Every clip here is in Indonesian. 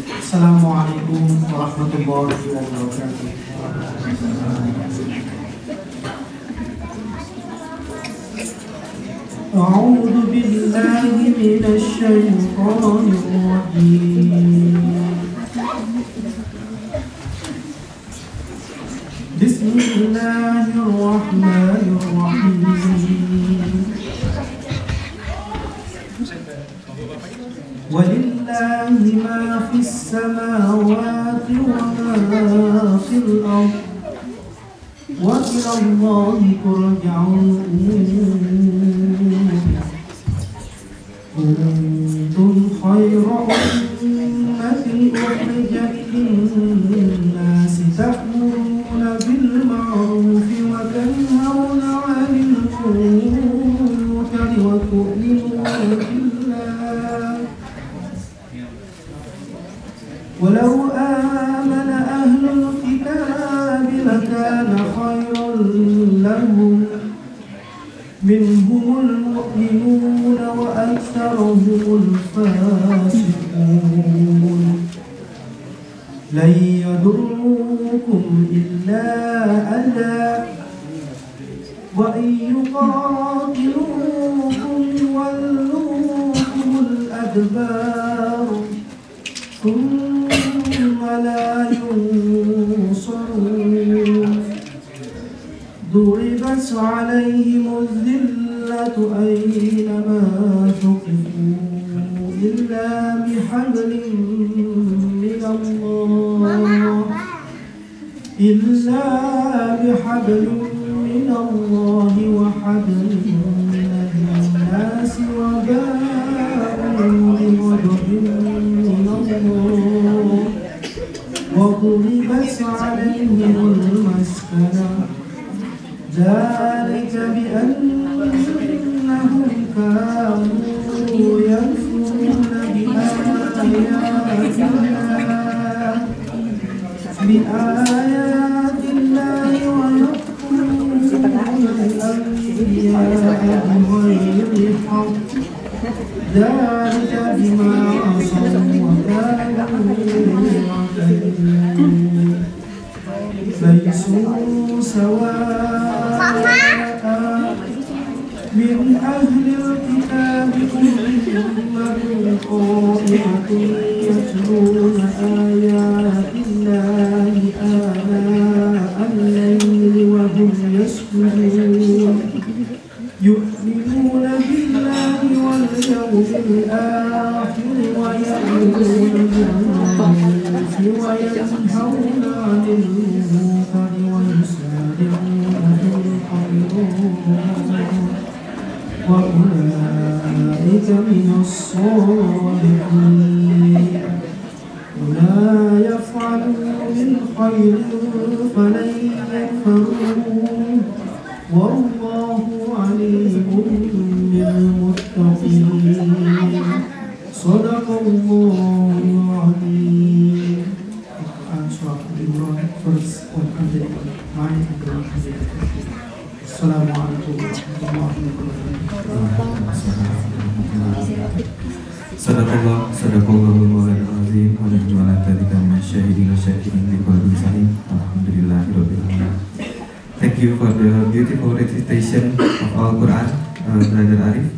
Assalamualaikum warahmatullahi wabarakatuh. A'udzu billahi minasy syaithanir rajim. Bismillahirrahmanirrahim. Walillahi ma fis samawati wa ma fil ardh wa ilallahi turja'ul umur. Kuntum khayra ummatin ukhrijat lin-nasi ta'muruna bil ma'rufi wa tanhauna 'anil munkari wa tu'minuna billah. Walau amana ahlul kitab lakana khayran lahum minhumul mu'minuna wa aktsaruhumul fasiqun. Lan yadurrukum illa adha wa in yuqatilukum yuwallukumul adbar thumma la yunsarun. ضربت عليهم الذلة أينما ثقفوا إلا بحبل من الله وحبل من الناس وباءوا بغضب من الله وضربت عليهم المسكنة ذلك بأنهم كانوا يكفرون بآيات الله ويقتلون الأنبياء بغير حق ذلك بما عصوا وكانوا يعتدون. ليسوا سواء من أهل الكتاب أمة قائمة يتلون آيات الله آناء الليل وهم يسجدون يؤمنون بالله واليوم الآخر ويأمرون بالمعروف وينهون عن المنكر ويسارعون في الخيرات وأولئك من الصالحين. ولا يفعلوا من خير فلن يكفروه والله عليم بالمتقين. صدق الله العظيم. Assalamualaikum warahmatullahi wabarakatuh. Sadaqallahul mawlana azim wa nahnu dzalika masyahidin wa syahidin bi qalbin salim. Alhamdulillahirabbil alamin. Thank you for the beautiful recitation of Al-Quran, Brother Arif.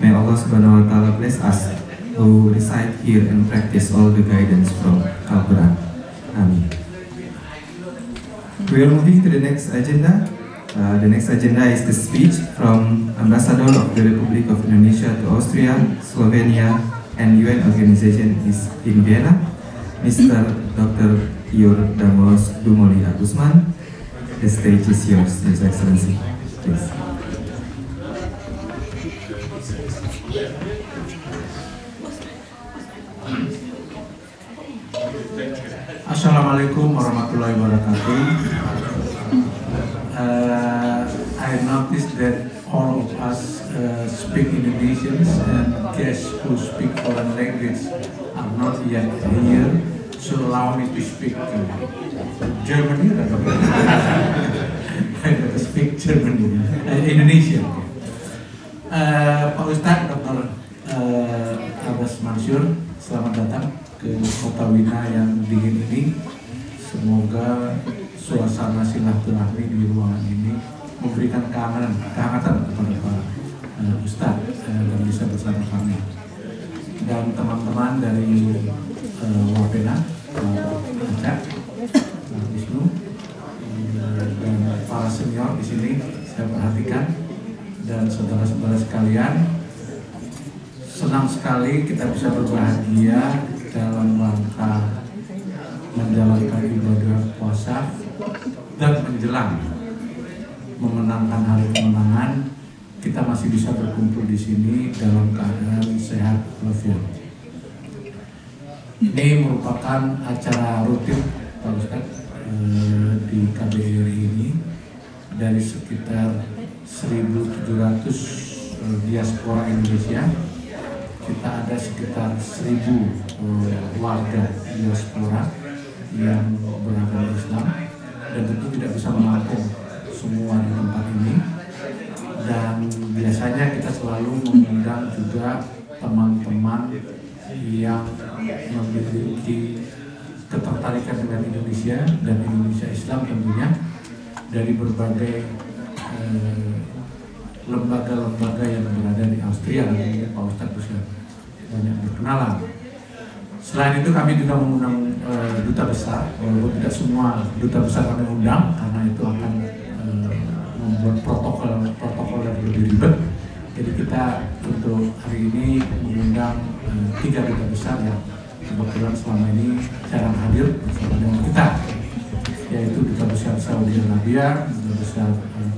May Allah subhanahu wa ta'ala bless us who recite here and practice all the guidance from Al-Quran. Amin. We are moving to the next agenda. The next agenda is the speech from Ambassador of the Republic of Indonesia to Austria, Slovenia, and UN organization is in Vienna, Mr. Dr. Yordamos Dumoli Agusman. The stage is yours, His Excellency. Please. Assalamualaikum warahmatullahi wabarakatuh. I noticed that all of us speak Indonesians and guests who speak foreign language are not yet here, so allow me to speak Germany. I speak Germany, Indonesian. Pak Ustadz Dr. Abbas Mansur, selamat datang ke kota Wina yang dingin ini. Semoga suasana silaturahmi di ruangan ini memberikan kehangatan kepada Pak Ustadz dan bisa bersama kami. Dan teman-teman dari Wapena, Pak Acak, Pak Wisnu, dan para senior di sini saya perhatikan, dan saudara-saudara sekalian, senang sekali kita bisa berbahagia dalam rangka menjalankan ibadah puasa dan menjelang memenangkan hari kemenangan. Kita masih bisa berkumpul di sini dalam keadaan sehat walafiat. Ini merupakan acara rutin Pak Ustadz di KBRI ini. Dari sekitar 1.700 diaspora Indonesia, kita ada sekitar 1.000 warga diaspora yang beragama Islam, dan tentu tidak bisa menampung semua di tempat ini. Dan biasanya kita selalu mengundang juga teman-teman yang memiliki ketertarikan dengan Indonesia dan Indonesia Islam tentunya, dari berbagai lembaga-lembaga yang berada di Austria. Nanti Pak Ustadz bisa banyak berkenalan. Selain itu kami juga mengundang duta besar, walaupun tidak semua duta besar kami undang karena itu akan membuat protokol yang lebih ribet. Jadi kita untuk hari ini mengundang 3 duta besar yang kebetulan selama ini jarang hadir bersama dengan kita, yaitu duta besar Saudi Arabia, duta besar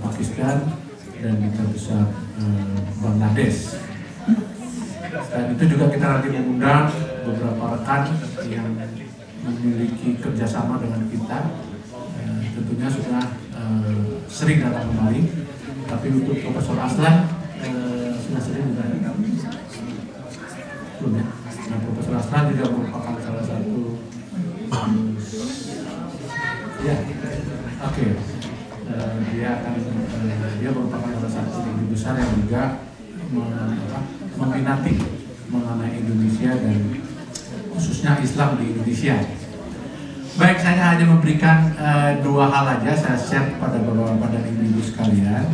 Pakistan, dan duta besar Bangladesh. Dan itu juga kita nanti mengundang beberapa rekan yang memiliki kerjasama dengan kita, tentunya sudah sering datang kemari. Tapi untuk Profesor Aslan sudah sering juga belum ya? Nah, Profesor Aslan juga merupakan salah satu dia merupakan salah satu guru besar yang juga meminati mengenai Indonesia dan khususnya Islam di Indonesia. Baik, saya hanya memberikan 2 hal aja saya share kepada bapak-bapak dan ibu-ibu sekalian.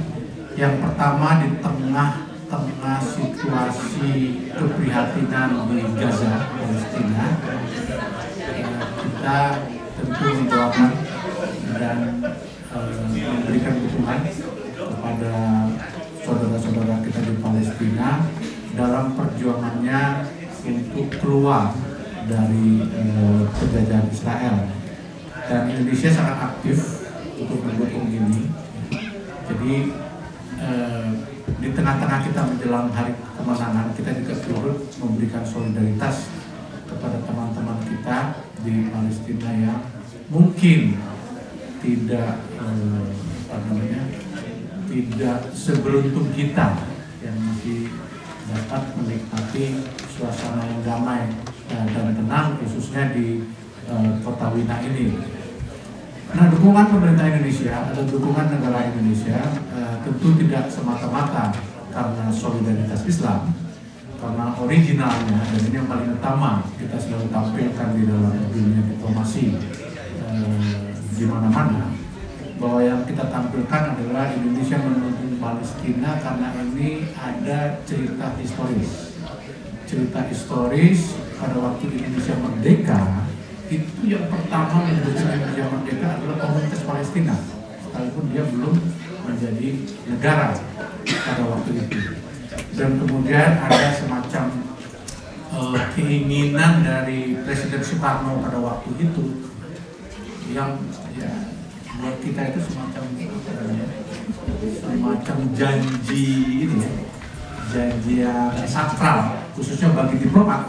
Yang pertama, di tengah situasi keprihatinan di Gaza, Palestina, kita tentu mendoakan dan memberikan dukungan kepada saudara-saudara kita di Palestina dalam perjuangannya untuk keluar dari penjajahan Israel. Dan Indonesia sangat aktif untuk mendukung ini. Jadi di tengah-tengah kita menjelang hari kemenangan, kita juga turut memberikan solidaritas kepada teman-teman kita di Palestina yang mungkin tidak tidak seberuntung kita yang masih dapat menikmati suasana yang damai dan tenang, khususnya di kota Wina ini. Nah, dukungan pemerintah Indonesia atau dukungan negara Indonesia tentu tidak semata-mata karena solidaritas Islam, karena originalnya, dan ini yang paling utama kita selalu tampilkan di dalam dunia diplomasi di mana-mana, bahwa yang kita tampilkan adalah Indonesia mendukung Palestina karena ini ada cerita historis. Cerita historis pada waktu Indonesia merdeka, itu yang pertama mendukung Indonesia merdeka adalah komunitas Palestina, sekalipun dia belum menjadi negara pada waktu itu. Dan kemudian ada semacam keinginan dari Presiden Soekarno pada waktu itu yang ya buat kita itu semacam janji ini ya, janji yang sakral, khususnya bagi diplomat.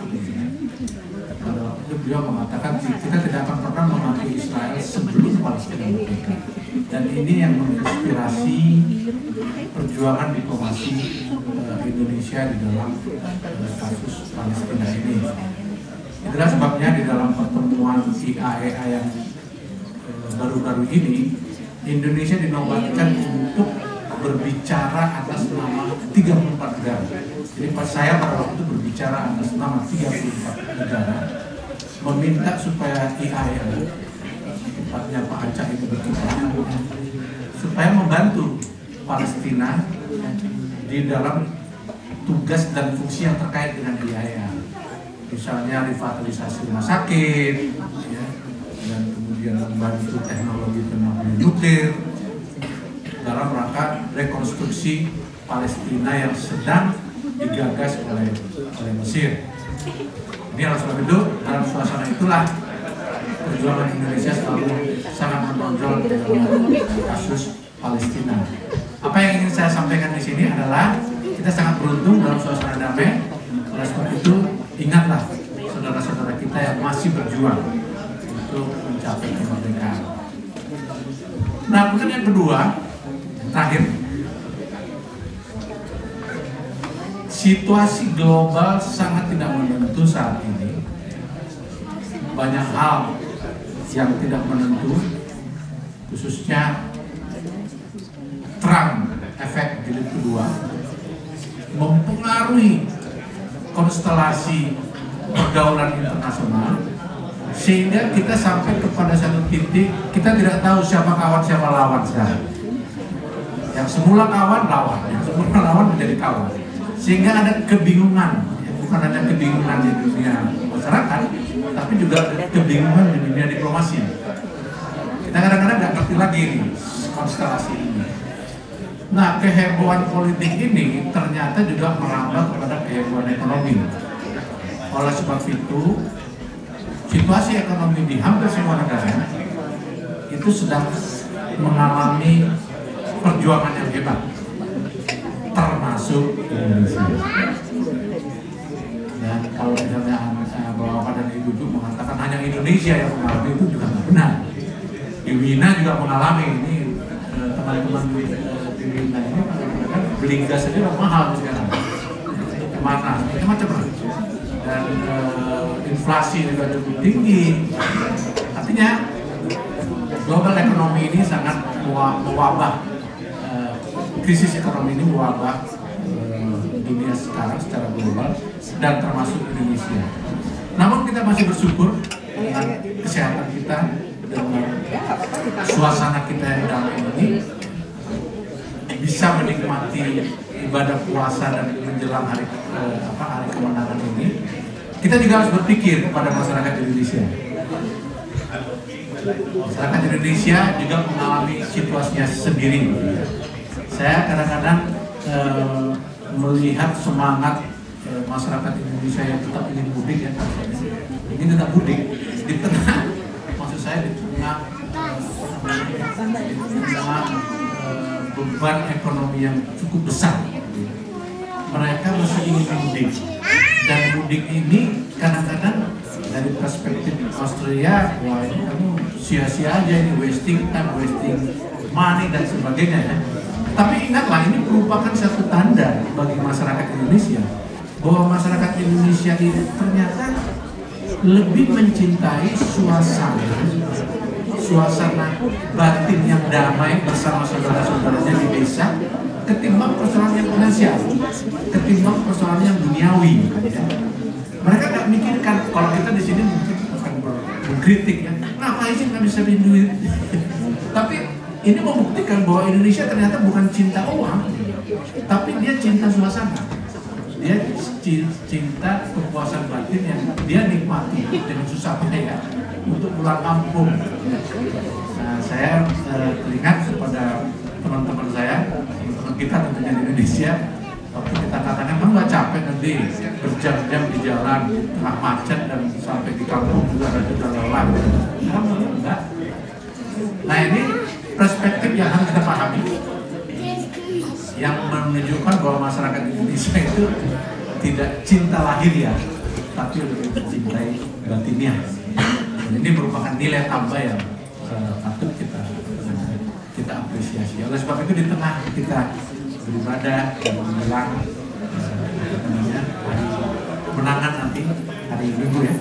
Kalau itu beliau mengatakan kita tidak akan pernah memaki Israel sebelum Palestina merdeka. Dan ini yang menginspirasi perjuangan diplomasi Indonesia di dalam kasus Palestina ini. Itulah sebabnya di dalam pertemuan IAEA yang baru-baru ini, Indonesia dinobatkan untuk berbicara atas nama 34 negara. Jadi pas saya pada waktu itu berbicara atas nama 34 negara, meminta supaya IAIN, tempatnya Pak Acak itu berkiprah, supaya membantu Palestina di dalam tugas dan fungsi yang terkait dengan IAIN. Misalnya revitalisasi rumah sakit, ya, dan kemudian membantu teknologi nuklir dalam rangka rekonstruksi Palestina yang sedang digagas oleh Mesir. Ini harus sebab itu dalam suasana itulah perjuangan Indonesia selalu sangat menonjol dalam kasus Palestina. Apa yang ingin saya sampaikan di sini adalah kita sangat beruntung dalam suasana damai. Oleh sebab itu ingatlah saudara-saudara kita yang masih berjuang untuk mencapai kemerdekaan. Nah, kemudian yang kedua, terakhir, situasi global sangat tidak menentu saat ini. Banyak hal yang tidak menentu, khususnya Trump efek jilid kedua mempengaruhi konstelasi pergaulan internasional, sehingga kita sampai kepada satu titik kita tidak tahu siapa kawan siapa lawan sekarang. Yang semula kawan lawan, yang semula lawan menjadi kawan, sehingga ada kebingungan, ya, bukan hanya kebingungan di dunia masyarakat, tapi juga kebingungan di dunia diplomasi. Kita kadang-kadang nggak ngerti lagi nih konstelasi ini. Nah, kehebohan politik ini ternyata juga merambah kepada kehebohan ekonomi. Oleh sebab itu, situasi ekonomi di hampir semua negara itu sedang mengalami perjuangan yang hebat, termasuk Indonesia. Dan kalau misalnya Bapak dan Ibu mengatakan hanya Indonesia yang mengalami itu juga tidak benar. Di Wina juga mengalami ini, teman-teman di Wina ini beli gas saja mahal sekarang, mana macam-macam, dan inflasi juga cukup tinggi. Artinya global ekonomi ini sangat mewabah. Krisis ekonomi ini mewabah dunia sekarang secara global dan termasuk Indonesia. Namun kita masih bersyukur dengan kesehatan kita, dengan suasana kita yang damai ini, bisa menikmati ibadah puasa dan menjelang hari kemenangan ini. Kita juga harus berpikir kepada masyarakat Indonesia. Masyarakat Indonesia juga mengalami situasinya sendiri. Saya kadang-kadang melihat semangat masyarakat Indonesia yang tetap ingin mudik, ya, ini tetap mudik di tengah, maksud saya di tengah beban ekonomi yang cukup besar. Mereka masih ingin mudik, dan mudik ini kadang-kadang dari perspektif Australia, wah ini kamu sia-sia aja, ini wasting time, wasting money dan sebagainya, ya. Tapi ingatlah, ini merupakan satu tanda bagi masyarakat Indonesia bahwa masyarakat Indonesia ini ternyata lebih mencintai suasana batin yang damai bersama saudara-saudaranya di desa ketimbang persoalan yang finansial, ketimbang persoalan yang duniawi. Mereka nggak mikirkan, kalau kita di sini mungkin akan berkritik, ya, ngapain sih nggak bisa duit? Tapi ini membuktikan bahwa Indonesia ternyata bukan cinta uang, tapi dia cinta suasana. Dia cinta kepuasan batin yang dia nikmati dengan susah payah untuk pulang kampung. Nah, saya teringat kepada teman-teman saya, teman-teman kita tentunya di Indonesia, waktu kita katakan, kamu nggak capek nanti berjam-jam di jalan, tengah macet dan sampai di kampung juga ada lelah. Kamu enggak. Nah, ini perspektif yang harus kita pahami, yang menunjukkan bahwa masyarakat Indonesia itu tidak cinta lahir, ya, tapi lebih mencintai batinnya. Ini merupakan nilai tambah yang patut kita apresiasi. Oleh sebab itu di tengah kita beribadah dan menjelang hari kemenangan nanti, hari Minggu, ya,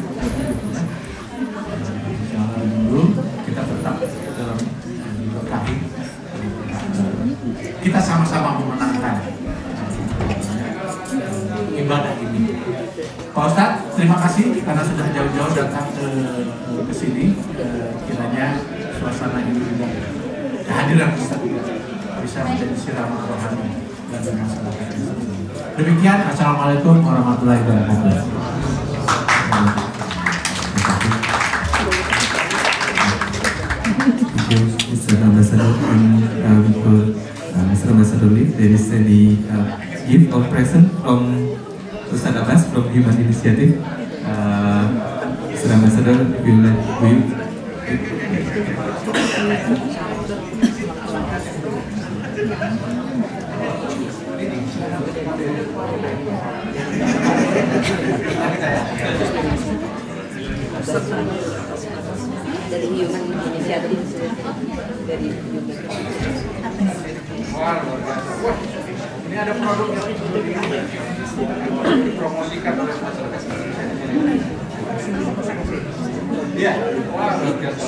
hari Minggu kita tetap dalam berkahing, kita sama-sama memenangkan ibadah ini. Pak Ustadz, terima kasih karena sudah jauh-jauh datang ke sini, kiranya suasana ini juga kehadiran kita bisa menjadi siraman rohani bagi masyarakat. Demikian, assalamualaikum warahmatullahi wabarakatuh. Mr. Ambassador, Mr. Ambassador Lee, there is any gift or present from Ustaz Abbas from Human Initiative. Mr. Ambassador, will you? Dari Human Initiative, dari Human. Ini ada produk yang dipromosikan oleh masyarakat. Iya, wah luar biasa.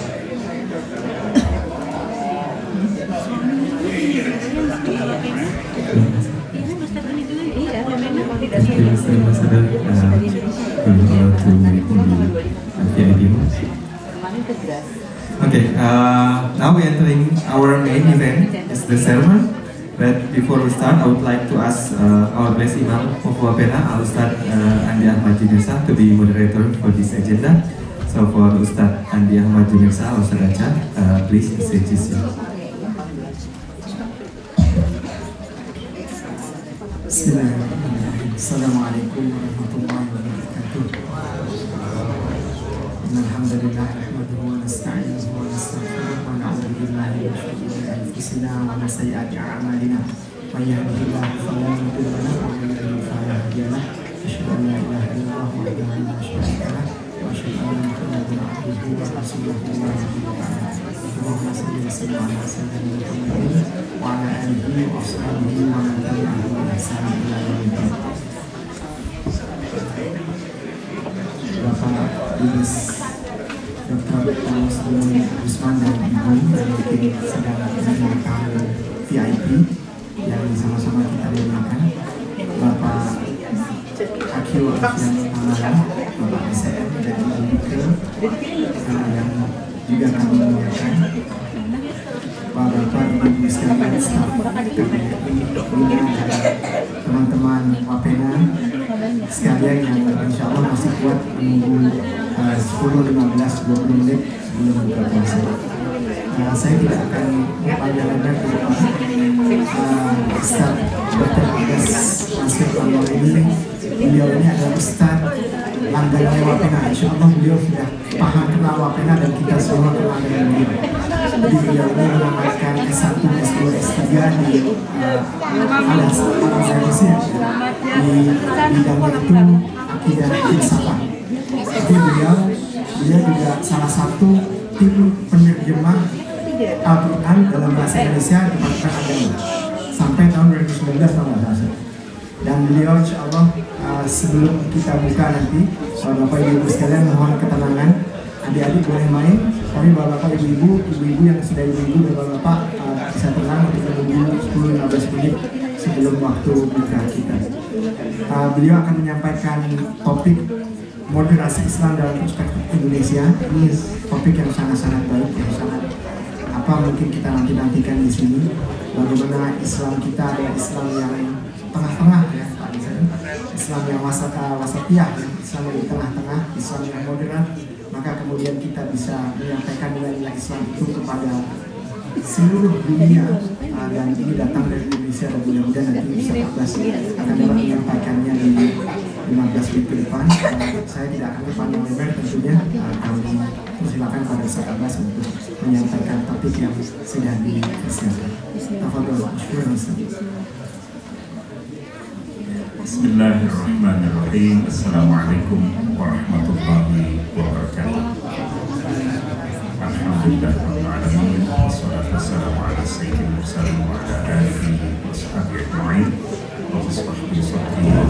Okay, now we are entering our main event, it's the sermon. But before we start, I would like to ask our blessed Imam of Wapena, Al-Ustaz Andi Ahmad Junirsa, to be moderator for this agenda. So for Ustaz Andi Ahmad Junirsa, Ustaz Acha, please say this. Bismillahirrahmanirrahim. Assalamualaikum warahmatullahi wabarakatuh. Alhamdulillah, nahmaduhu wa nasta'inuhu wa nastaghfiruh wa na'udzu billahi min shururi anfusina wa min sayyiati a'malina. May yahdihillahu fala mudilla lahu wa may yudlil fala hadiya lahu. Asyhadu an la ilaha illallah wahdahu la syarika lahu wa asyhadu anna Muhammadan abduhu wa rasuluhu wa nabiyuhu. Allahumma shalli wa sallim ala sayyidina Muhammadin wa ala alihi wa ashabihi wa man tabi'ahum bi ihsan ila yaumil din. Bapak Dubes Dr. Muslim Usman dan Ibu yang mungkin sedang menerima tamu VIP yang sama-sama kita muliakan, Bapak Akil Alfian Malala, Bapak SM dan Ibu Dike yang juga kami muliakan, Bapak Ibu sekalian, staf KPRI, teman-teman Wapena sekalian yang insya Allah masih kuat menunggu 10, 15, 20 menit sebelum buka puasa. Saya tidak akan berpanjang-panjang ke depan. Ustaz Dr. Abbas Nasir Allah ini, beliau ini adalah Ustaz langganannya Wapena. Insya Allah beliau sudah paham kenal Wapena dan kita semua kenal dengan beliau. Jadi beliau ini mengamalkan S1, S2, S3 di Al-Azhar di bidangnya itu akidah filsafat. Jadi beliau juga salah satu tim penerjemah Al-Quran dalam bahasa Indonesia di Kementerian Agama sampai tahun 2019 kalau nggak salah. Dan beliau insya Allah sebelum kita buka nanti, Bapak Ibu sekalian mohon ketenangan. Adik-adik boleh main, tapi bapak ibu-ibu yang sudah ibu-ibu dan bapak bisa tenang untuk menunggu 10-15 menit sebelum waktu buka kita. Beliau akan menyampaikan topik moderasi Islam dalam perspektif Indonesia. Ini topik yang sangat-sangat baik, yang sangat mungkin kita nantikan di sini. Bagaimana Islam kita adalah Islam yang tengah-tengah ya Pak Islam, Islam yang wasatiyah, ya. Islam yang di tengah-tengah, Islam yang moderat. Maka kemudian kita bisa menyampaikan nilai-nilai Islam itu kepada seluruh dunia, dan ini datang dari Indonesia dan mudah-mudahan nanti bisa akan dapat menyampaikannya di 15 menit ke depan. Saya tidak akan berpanjang lebar tentunya, kami persilakan pada Ustaz Abbas untuk menyampaikan topik yang sudah dipersiapkan. Tafadhol, Bismillahirrahmanirrahim. Assalamualaikum warahmatullahi wabarakatuh. Alhamdulillahirabbil alamin. Wassalatu wassalamu ala sayyidil mursalin wa ala alihi wa sahbihi ajma'in. Wa sahbihi sadri wa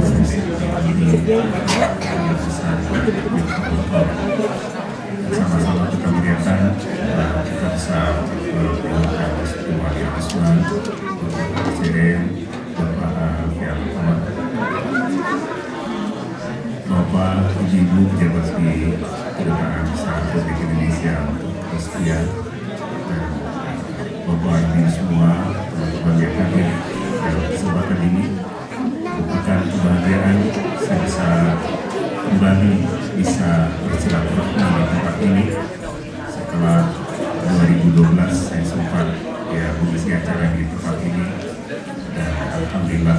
sama-sama kita muliakan, kita bisa melihat Wali Asman, Bapak Presiden, Bapak Alfian Ahmad, Bapak Ibu pejabat di kedutaan Republik Indonesia untuk Austria dan Bapak Ibu semua teman-teman yang hadir dalam kesempatan ini. Merupakan kebahagiaan saya bisa kembali bisa bersilaturahmi di tempat ini setelah 2012 saya sempat mengisi acara di tempat ini, dan alhamdulillah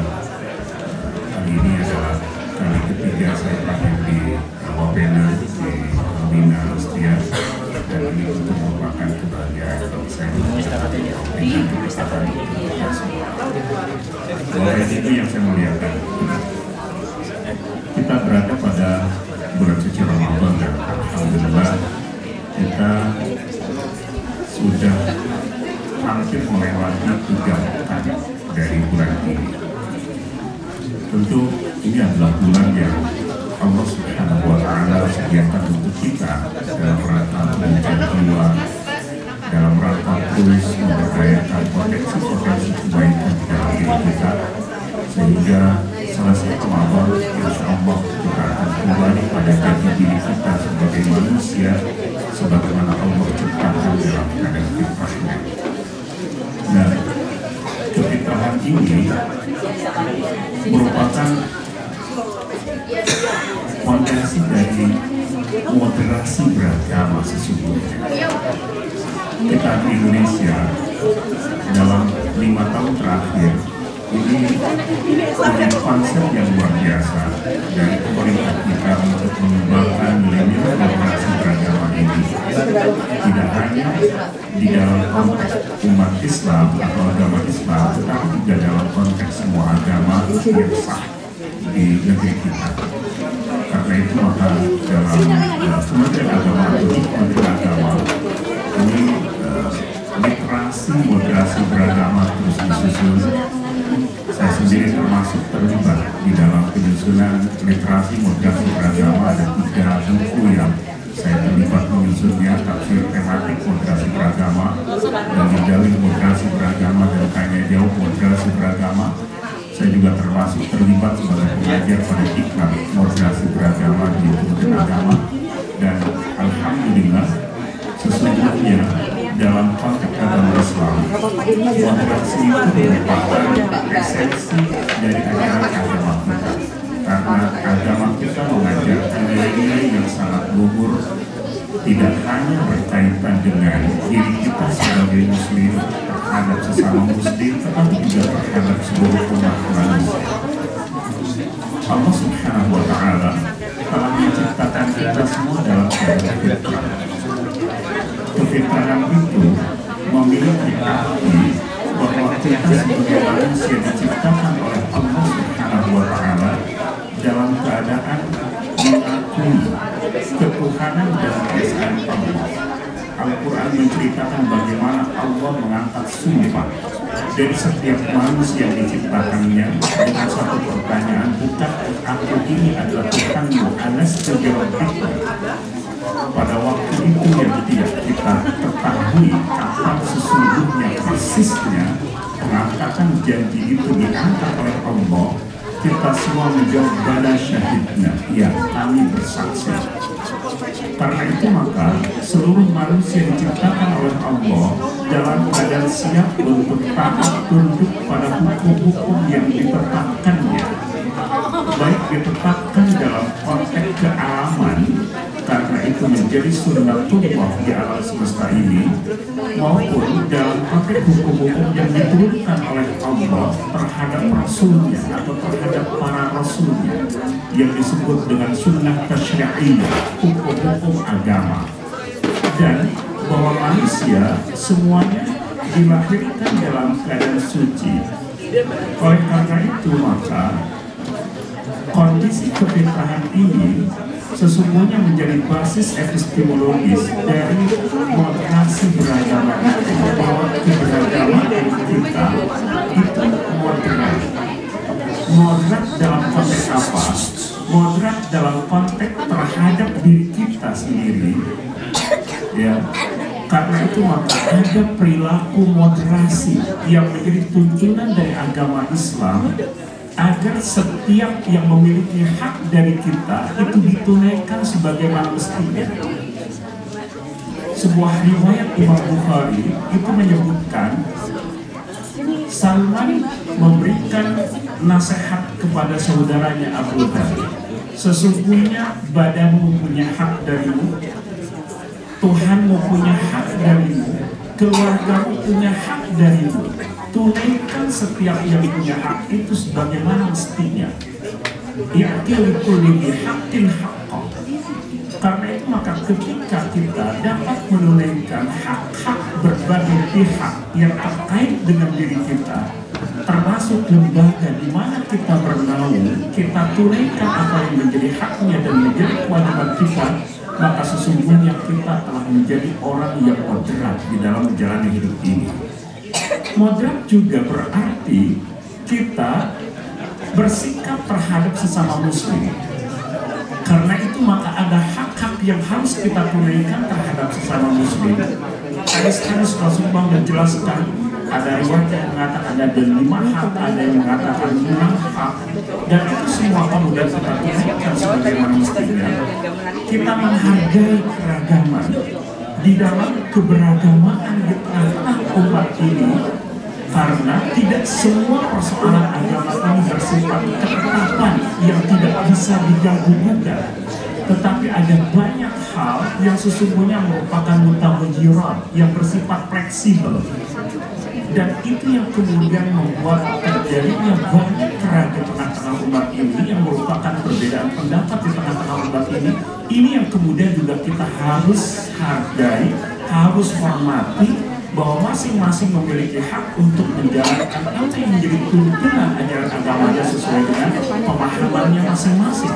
kali ini adalah kali ketiga saya hadir di Wapena di Wina, Austria, dan ini untuk merupakan kebahagiaan bagi saya dengan kebesaran kita semua. Oleh itu yang saya muliakan, kita berada pada bulan suci Ramadan dan alhamdulillah kita sudah hampir melewati 3 pekan dari bulan ini. Tentu ini adalah bulan yang Allah Subhanahu wa Ta'ala sediakan untuk kita dalam rangka menjaga jiwa, dalam rangka terus memberdayakan potensi-potensi kebaikan di dalam diri kita, sehingga selesai Ramadan insya Allah kita akan kembali pada jati diri kita sebagai manusia sebagaimana Allah ciptakan dalam keadaan fitrahnya. Nah, kefitrahan ini merupakan fondasi dari moderasi beragama sesungguhnya. Kita di Indonesia dalam 5 tahun terakhir ini punya konsep yang luar biasa dari pemerintah kita untuk mengembangkan nilai-nilai moderasi beragama ini, tidak hanya di dalam konteks umat Islam atau agama Islam, tetapi juga dalam konteks semua agama yang sah di negeri kita. Karena itu maka dalam Kementerian Agama ini literasi moderasi beragama terus disusun. Saya sendiri termasuk terlibat di dalam penyusunan literasi moderasi beragama. Ada 3 buku yang saya terlibat menyusunnya, tafsir tematik moderasi beragama, dan dalil moderasi beragama, dan tanya jawab moderasi beragama. Saya juga termasuk terlibat sebagai pengajar pada iklan moderasi beragama di Kementerian Agama, dan alhamdulillah sesungguhnya dalam konteks agama Islam moderasi itu merupakan esensi dari ajaran agama kita, karena agama kita mengajarkan nilai-nilai yang sangat luhur, tidak hanya berkaitan dengan diri kita sebagai muslim terhadap sesama muslim, tetapi juga terhadap seluruh umat manusia. Allah Subhanahu wa Ta'ala telah menciptakan kita semua dalam keadaan fitrah. Kefitrahan itu memiliki arti bahwa kita sebagai manusia diciptakan oleh Allah Subhanahu wa Ta'ala dalam keadaan mengakui ketuhanan dan keesaan Allah. Al-Quran menceritakan bagaimana Allah mengangkat sumpah dari setiap manusia yang diciptakannya dengan satu pertanyaan, bukan aku ini adalah Tuhanmu, alastu birabbika. Pada waktu itu yang tidak kita ketahui kapan sesungguhnya persisnya pengangkatan janji itu diangkat oleh Allah, kita semua menjawab bala syahidna, ya kami bersaksi. Karena itu maka seluruh manusia diciptakan oleh Allah dalam keadaan siap untuk taat tunduk pada hukum-hukum yang ditetapkannya, baik ditetapkan dalam konteks kealaman, karena itu menjadi sunnatullah di alam semesta ini, maupun dalam konteks hukum-hukum yang diturunkan oleh Allah terhadap Rasulnya atau terhadap para Rasulnya, yang disebut dengan sunnah tasyri'iyah, hukum-hukum agama. Dan bahwa manusia semuanya dilahirkan dalam keadaan suci. Oleh karena itu maka kondisi kefitrahan ini sesungguhnya menjadi basis epistemologis dari moderasi beragama itu, bahwa keberagamaan kita itu moderat. Moderat dalam konteks apa? Moderat dalam konteks terhadap diri kita sendiri, ya. Karena itu maka ada perilaku moderasi yang menjadi tuntunan dari agama Islam, agar setiap yang memiliki hak dari kita itu ditunaikan sebagaimana mestinya. sebuah riwayat Imam Bukhari itu menyebutkan Salman memberikan nasihat kepada saudaranya Abu Dhar. Sesungguhnya badanmu punya hak darimu, Tuhanmu punya hak darimu, keluargamu punya hak darimu. Tunaikan setiap yang punya hak itu sebagaimana mestinya. I'til kulli haqqin haqqah. Karena itu maka ketika kita dapat menunaikan hak-hak berbagai pihak yang terkait dengan diri kita, termasuk lembaga di mana kita bernaung, kita tunaikan apa yang menjadi haknya dan menjadi kewajiban kita, maka sesungguhnya kita telah menjadi orang yang moderat di dalam menjalani hidup ini. Moderat juga berarti kita bersikap terhadap sesama muslim. Karena itu maka ada hak-hak yang harus kita tunaikan terhadap sesama muslim. Hadis-hadis Rasulullah menjelaskan, ada riwayat yang mengatakan ada 5 hak, ada yang mengatakan 6 hak, dan itu semua kemudian kita tunaikan sebagaimana mestinya. Kita menghargai keragaman di dalam keberagaman di tengah-tengah umat ini, karena tidak semua persoalan agama ini bersifat ketetapan yang tidak bisa diganggu-gugat, tetapi ada banyak hal yang sesungguhnya merupakan mutaghayyirat yang bersifat fleksibel, dan itu yang kemudian membuat terjadinya banyak keragaman di tengah-tengah umat ini yang merupakan perbedaan pendapat di tengah-tengah umat ini. Ini yang kemudian juga kita harus hargai, harus hormati, bahwa masing-masing memiliki hak untuk menjalankan apa yang menjadi tuntunan ajaran agamanya sesuai dengan pemahamannya masing-masing.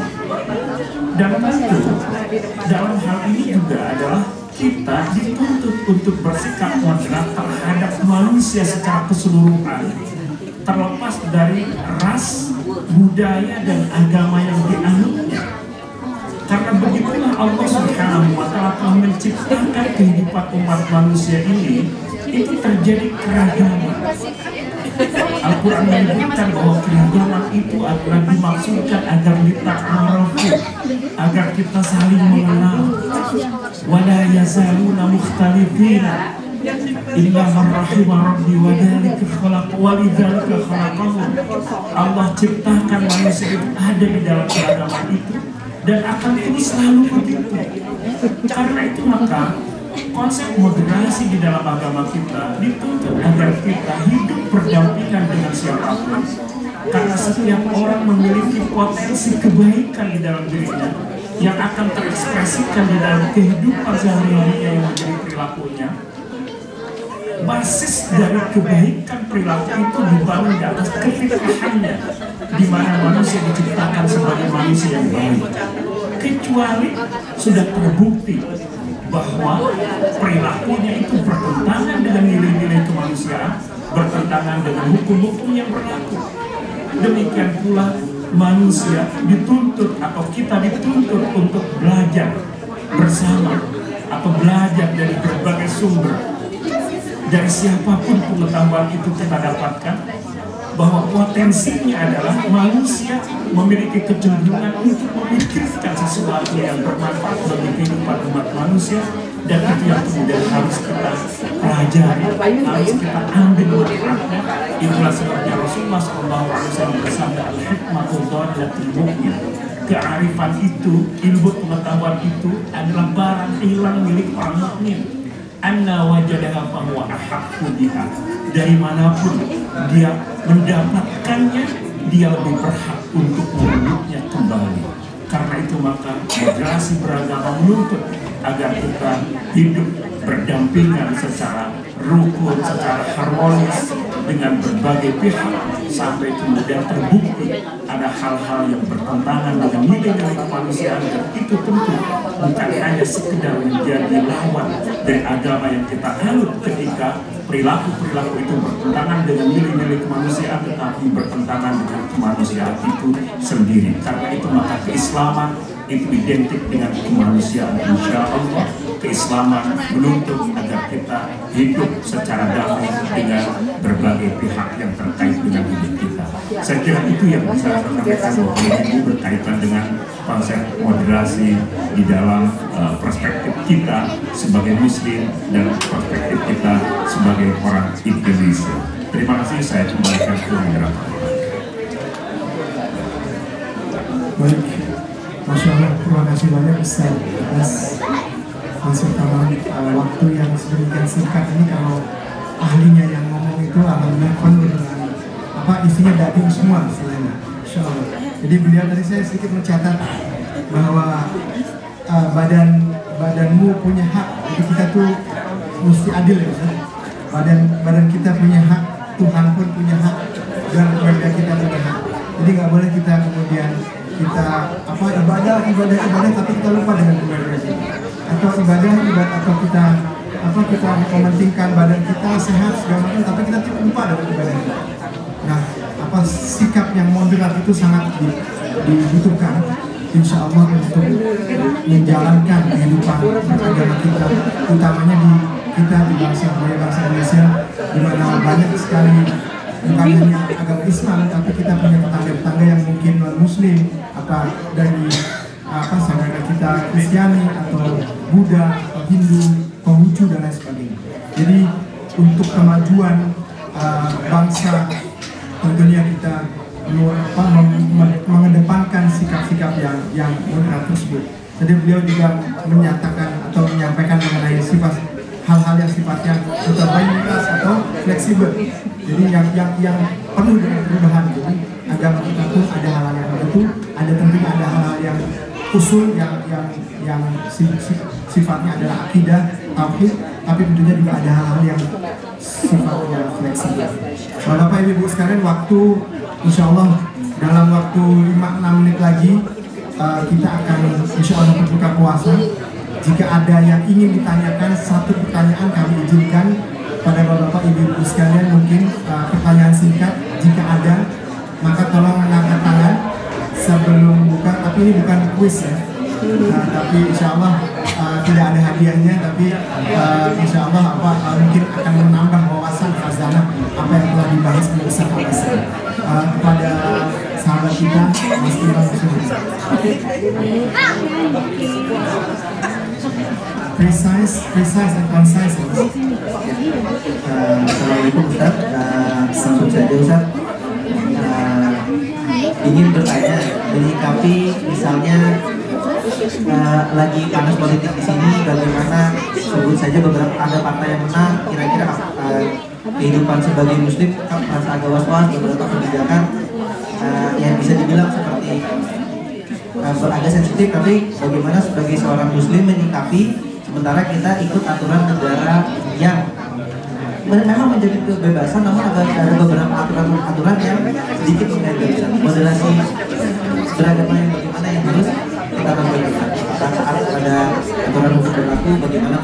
Dan tentu dalam hal ini juga adalah kita dituntut untuk bersikap moderat terhadap manusia secara keseluruhan, terlepas dari ras, budaya, dan agama yang dianutnya. Karena begitulah Allah Subhanahu wa Ta'ala telah menciptakan kehidupan umat manusia ini, itu terjadi keragaman. Al-Quran menyebutkan bahwa keragaman itu adalah dimaksudkan agar kita ta'arafu, agar kita saling mengenal. Wala yazaluna mukhtalifina illa man rahima rabbi wa dzalika khalaqa khalaqahum. Allah ciptakan manusia itu ada di dalam keragaman itu dan akan terus selalu begitu. Karena itu maka konsep moderasi di dalam agama kita dituntut agar kita hidup berdampingan dengan siapapun, karena setiap orang memiliki potensi kebaikan di dalam dirinya yang akan terekspresikan di dalam kehidupan sehari-harinya yang menjadi perilakunya. Basis dari kebaikan perilaku itu dibangun di atas kefitrahannya, di mana manusia diciptakan sebagai manusia yang baik, kecuali sudah terbukti bahwa perilakunya itu bertentangan dengan nilai-nilai kemanusiaan, bertentangan dengan hukum-hukum yang berlaku. Demikian pula manusia dituntut atau kita dituntut untuk belajar bersama atau belajar dari berbagai sumber. Dari siapapun pengetahuan itu kita dapatkan, bahwa potensinya adalah manusia memiliki kecenderungan untuk memikirkan sesuatu yang bermanfaat bagi kehidupan umat manusia, dan itu yang kemudian harus kita pelajari, harus kita ambil manfaatnya. Itulah sebabnya Rasulullah SAW bersabda, al-hikmatu dhalatul mu'min. Kearifan itu, ilmu pengetahuan itu adalah barang hilang milik orang mukmin. Anna wajadaha fahuwa ahaqqu biha. Dari manapun dia mendapatkannya, dia lebih berhak untuk merebutnya kembali. Karena itu maka moderasi beragama menuntut agar kita hidup berdampingan secara rukun, secara harmonis dengan berbagai pihak, sampai kemudian terbukti ada hal-hal yang bertentangan dengan nilai-nilai kemanusiaan, dan itu tentu bukan hanya sekedar menjadi lawan dari agama yang kita anut ketika perilaku-perilaku itu bertentangan dengan nilai-nilai kemanusiaan, tetapi bertentangan dengan kemanusiaan itu sendiri. Karena itu maka keislaman itu identik dengan kemanusiaan, insya Allah. keislaman menuntut agar kita hidup secara damai dengan berbagai pihak yang terkait dengan hidup kita. Saya kira itu yang bisa saya sampaikan oleh Ibu berkaitan dengan konsep moderasi di dalam perspektif kita sebagai Muslim dan perspektif kita sebagai orang Indonesia. Terima kasih, saya kembalikan ke moderator. Baik, Masya Allah, terima kasih banyak Ustaz atas konsultan waktu yang sedemikian singkat ini. Kalau ahlinya yang ngomong itu alhamdulillah penuh dengan isinya daging semua istilahnya, Insya Allah. Jadi beliau tadi saya sedikit mencatat bahwa badanmu punya hak, jadi kita tuh mesti adil ya Ustaz. Badan kita punya hak, Tuhan pun punya hak, dan keluarga kita punya hak. Jadi nggak boleh kita kemudian kita ibadah tapi kita lupa dengan keluarga kita, atau ibadah atau kita mementingkan badan kita sehat segala macam tapi kita lupa dengan ibadah kita. Nah, sikap yang moderat itu sangat dibutuhkan insya Allah untuk menjalankan kehidupan beragama kita, utamanya di bangsa Indonesia, di mana banyak sekali bukan hanya agama Islam, tapi kita punya tetangga-tetangga yang mungkin non-Muslim, dari saudara kita Kristiani atau Buddha atau Hindu, Konghucu dan lain sebagainya. Jadi untuk kemajuan bangsa tentunya kita mengedepankan sikap-sikap yang moderat tersebut. Jadi beliau juga menyatakan atau menyampaikan mengenai hal-hal yang sifatnya mutabayyinah atau fleksibel. Jadi yang penuh dengan perubahan. Jadi agama kita tuh ada hal-hal yang begitu, ada tentunya ada hal-hal yang usul yang sifatnya adalah akidah, tauhid, tapi tentunya juga ada hal-hal yang sifatnya fleksibel. Bapak Ibu sekalian, waktu insya Allah dalam waktu 5-6 menit lagi kita akan insya Allah berbuka puasa. Jika ada yang ingin ditanyakan, satu pertanyaan kami izinkan pada Bapak Ibu sekalian, mungkin pertanyaan singkat. Jika ada, maka tolong mengangkat tangan sebelum buka. Tapi ini bukan kuis ya, tapi insya Allah tidak ada hadiahnya, tapi insya Allah mungkin akan menambah wawasan khazanah apa yang telah dibahas bersama kepada sahabat kita Mas Imam precise and concise. Assalamualaikum Ustaz, langsung saja Ustaz. Ingin bertanya, menyikapi misalnya lagi panas politik di sini, bagaimana sebut saja beberapa ada partai yang menang, kira-kira kehidupan sebagai Muslim merasa agak was-was, beberapa kebijakan yang bisa dibilang seperti agak sensitif, tapi bagaimana sebagai seorang Muslim menyikapi sementara kita ikut aturan negara yang memang menjadi kebebasan, namun ada beberapa aturan yang sedikit mengganggu. Moderasi beragama yang bagaimana yang harus kita lakukan saat ada aturan hukum berlaku, bagaimana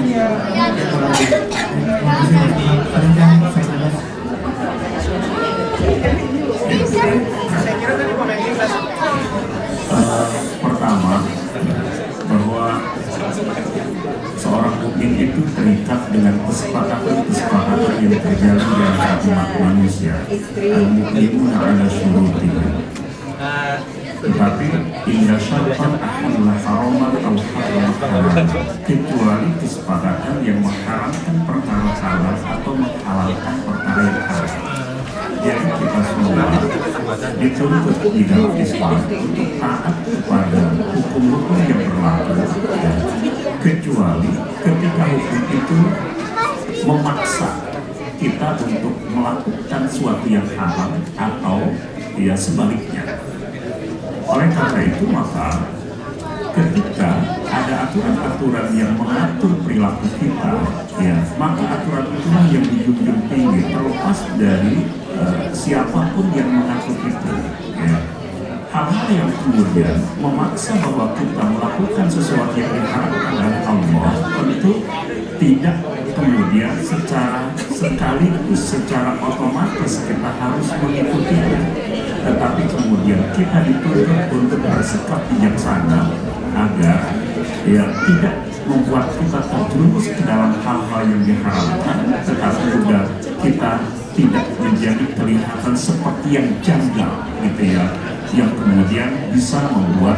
pertama, bahwa seorang mukmin itu terikat dengan kesepakatan yang terjadi di antara umat manusia. Al-mu'minuna ala syurutihim. Tetapi inna syartan ahalla haraman atau haram, kecuali kesepakatan yang mengharamkan perkara halal atau menghalalkan perkara yang haram. Jadi kita semua dituntut di dalam Islam untuk taat kepada hukum-hukum yang berlaku, kecuali ketika hukum itu memaksa kita untuk melakukan sesuatu yang haram atau sebaliknya. Oleh karena itu, maka ketika ada aturan-aturan yang mengatur perilaku kita, maka aturan itulah yang dijunjung tinggi, terlepas dari siapapun yang mengatur itu. Hal-hal yang kemudian memaksa bahwa kita melakukan sesuatu yang diharapkan oleh Allah, tentu tidak kemudian secara sekaligus, secara otomatis kita harus mengikutinya. Tetapi kemudian kita dituntut untuk bersikap bijaksana agar tidak membuat kita terjerumus ke dalam hal-hal yang diharamkan, tetapi juga kita tidak menjadi kelihatan seperti yang janggal gitu ya, yang kemudian bisa membuat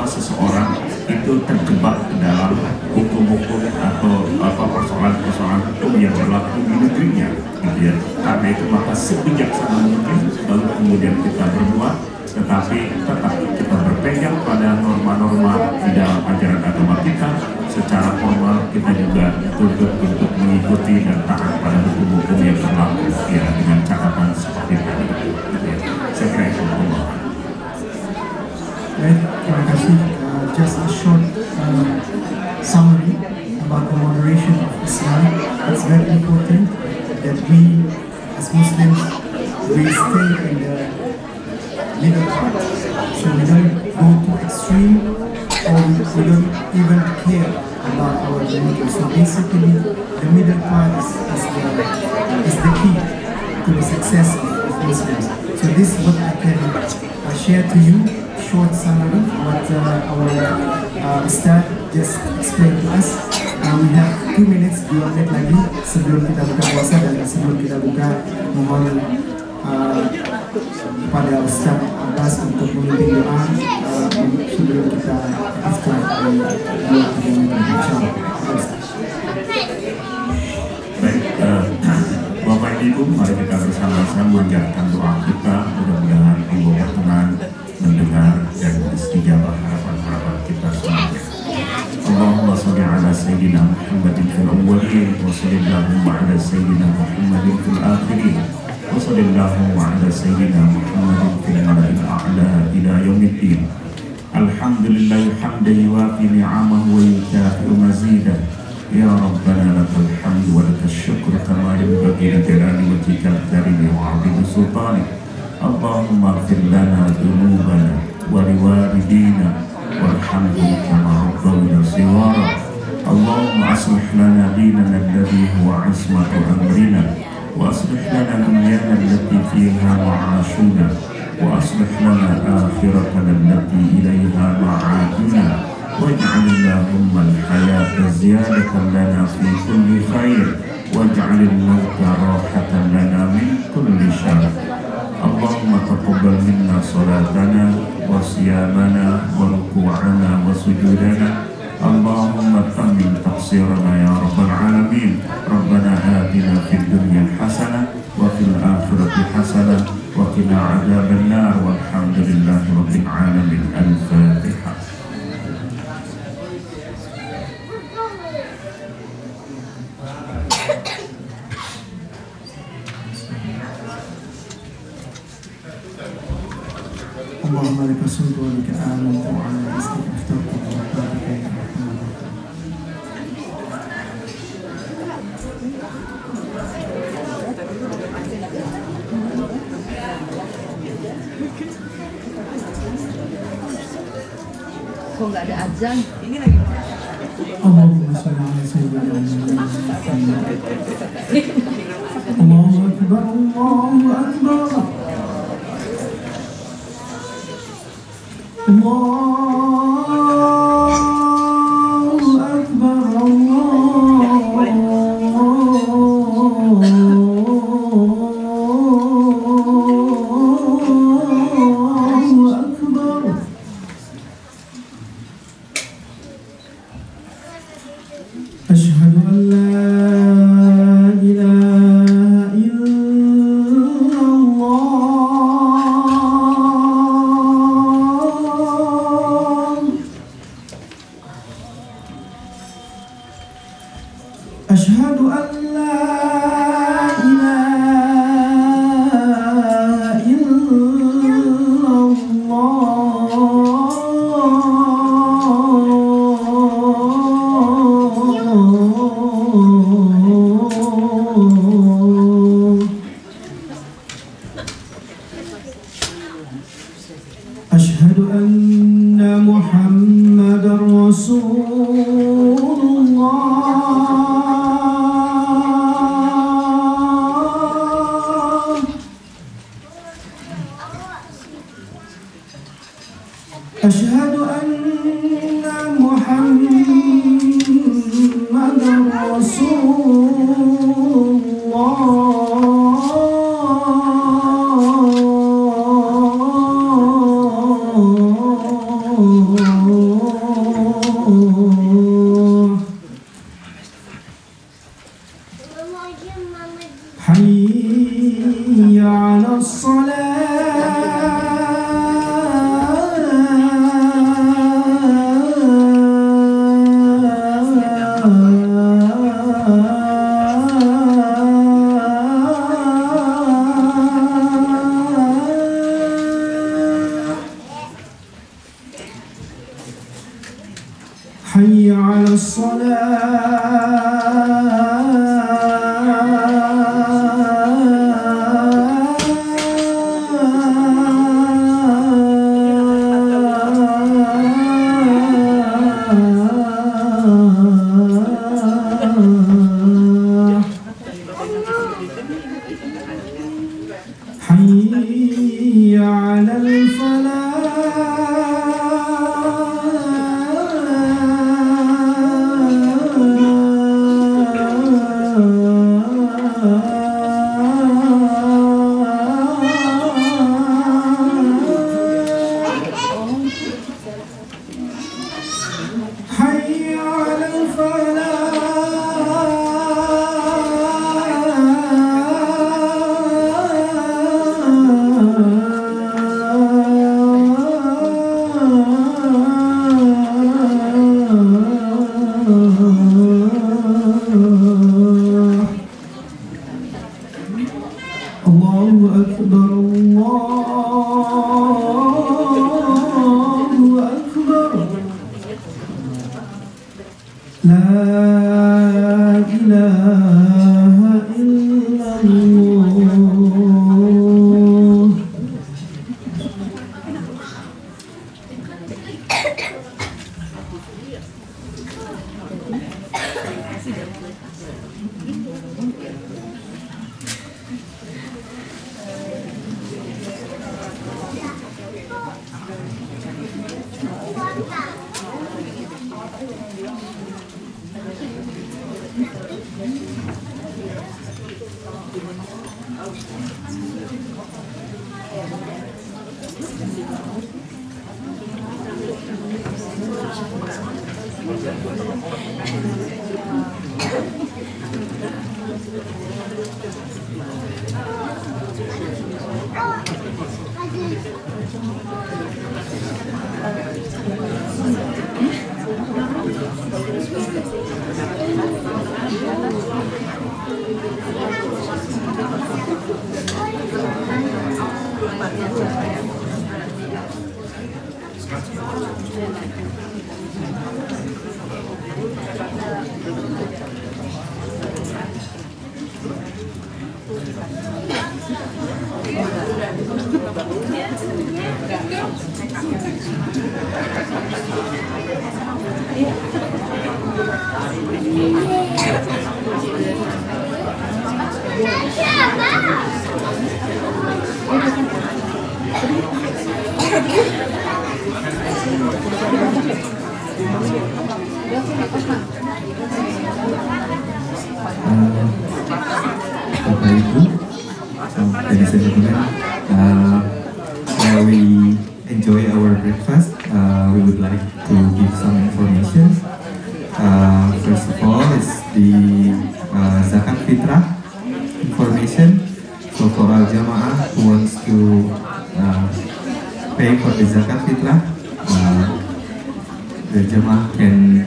seseorang itu terjebak ke dalam hukum-hukum atau persoalan-persoalan hukum yang berlaku di negerinya gitu ya. Karena itu maka sebijaksana mungkin lalu kemudian kita berbuat, tetapi tetap kita berpegang pada norma-norma di dalam ajaran agama kita. Secara formal kita juga tuntut untuk mengikuti dan taat pada hukum-hukum yang berlaku ya, dengan catatan seperti tadi gitu ya. Saya kira itu. Baik, terima kasih. Just a short summary about the moderation of Islam. It's very important that we, as Muslims, we stay in the middle part. So we don't go too extreme, or we don't even care about our religion. So basically, the middle part is the key to the success of Muslims. So this is what I can share to you. Short summary what our Ustaz just explained to us. We have 2 minutes, 2 menit lagi sebelum kita buka puasa dan sebelum kita buka, mohon kepada Ustaz Abbas untuk memimpin doa sebelum kita iftar di 2-3 menit insyaallah. Baik, Bapak Ibu, mari kita bersama-sama menjalankan doa kita. Mudah-mudahan Allah berkenan mendengar dan istijabah harapan-harapan kita semuanya. Allahumma sholli ala sayyidina Muhammadin fil awwalin wa sallallahu ala sayyidina Muhammadin fil akhirin wa sallallahu ala sayyidina Muhammadin fil mala'il a'la ila yaumiddin. Alhamdulillahi hamdan yuwafi ni'amahu wa yukafi'u mazidah. Ya Rabbana lakal hamdu wa lakal syukru kama yanbaghi li jalali wajhikal karim wa 'azimi sultanik. Allahumma ighfir lana dhunubana wa liwalidina warhamhum kama rabbawna shighara. Allahumma aslih lana dinana alladhi huwa 'ismatu amrina wa aslih lana dunyana allati fiha ma'ashuna wa aslih lana akhiratana allati ilayha ma'aduna waj'al Allahumma al-hayata ziyadatan lana fi kulli khair waj'al al-mauta rahatan lana min kulli syarr. Allahumma taqabbal minna salatana wa siyamana wa ruku'ana wa sujudana. Allahumma tammim taqsirana ya rabbal alamin. Rabbana atina fid dunya hasanah wa fil akhirati hasanah wa qina adzaban nar walhamdulillahi rabbil alamin. Al-Fatihah. Allahumma laka sujud wa laka amantu wa ala rizqika aftartu wa baraka ya rahman. Kok nggak ada azan? Allahumma shalli ala sayyidina Muhammad. Allahu akbar, Allahu akbar. Allahu akbar, Allahu akbar. Ashhadu an la ilaha illallah. حي على حي على الصلاة حي على حي على الفلاح الله أكبر الله أكبر لا إله إلا الله Bapak Ibu, ladies and gentlemen, while we enjoy our breakfast, we would like to give some information. First of all, is the zakat fitrah information. So for our jamaah who wants to pay for the zakat fitrah, the jamaah can